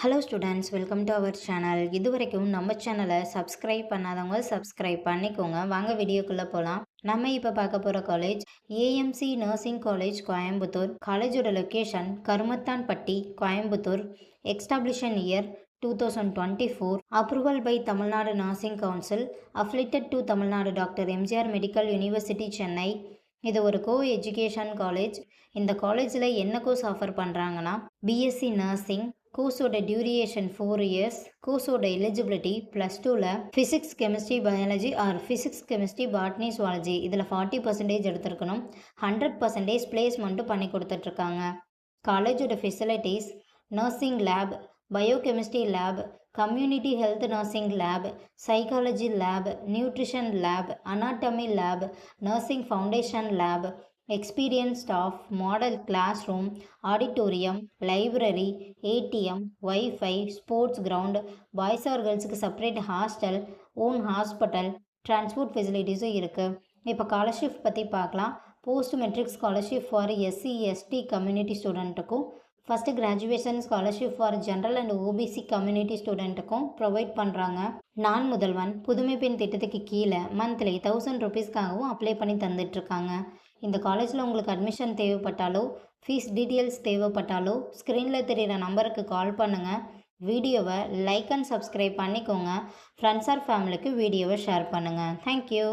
Hello students, welcome to our channel. இது வரைக்கும் நம்ம சேனலை சப்ஸ்கிரைப் பண்ணாதவங்க சப்ஸ்கிரைப் பண்ணிக்கோங்க. வாங்க வீடியோக்குள்ளே போகலாம். நம்ம இப்போ பார்க்க போகிற college AMC nursing college Coimbatore. காலேஜோட location Karumathampatti, Coimbatore. Establishment year 2024. Approval by Tamil Nadu nursing council. Affiliated to Tamil Nadu doctor MGR medical university, Chennai. இது ஒரு கோ எஜுகேஷன் காலேஜ். இந்த காலேஜில் என்ன கோர்ஸ் ஆஃபர் பண்ணுறாங்கன்னா பிஎஸ்சி நர்சிங். கோர்ஸோட டியூரேஷன் 4 இயர்ஸ். கோர்ஸோட எலிஜிபிலிட்டி +2ல் physics, chemistry, biology or physics, chemistry, botany, zoology இதில் 40% எடுத்திருக்கணும். 100% பிளேஸ்மெண்ட்டும் பண்ணி கொடுத்துட்ருக்காங்க. காலேஜோட facilities: nursing lab, biochemistry lab, community health nursing lab, psychology lab, nutrition lab, anatomy lab, nursing foundation lab, experience staff, model classroom, auditorium, library, ATM, WiFi, sports ground, boys or கேர்ள்ஸுக்கு separate hostel, own hospital, transport ஃபெசிலிட்டிஸும் இருக்குது. இப்போ scholarship பற்றி பார்க்கலாம். Post matric scholarship for SC ST community ஸ்டூடெண்ட்டுக்கும், first graduation scholarship for general and OBC community ஸ்டூடெண்ட்டுக்கும் provide பண்ணுறாங்க. நான் முதல்வன் புதுமை பெண் திட்டத்துக்கு கீழே மந்த்லி 1000 ருபீஸ்க்காகவும் அப்ளை பண்ணி தந்துட்டுருக்காங்க. இந்த காலேஜில் உங்களுக்கு அட்மிஷன் தேவைப்பட்டாலோ, ஃபீஸ் டீட்டெயில்ஸ் தேவைப்பட்டாலோ ஸ்க்ரீனில் தெரிகிற நம்பருக்கு கால் பண்ணுங்கள். வீடியோவை லைக் அண்ட் சப்ஸ்கிரைப் பண்ணிக்கோங்க. ஃப்ரெண்ட்ஸ் ஆர் ஃபேமிலிக்கு வீடியோவை ஷேர் பண்ணுங்கள். தேங்க்யூ.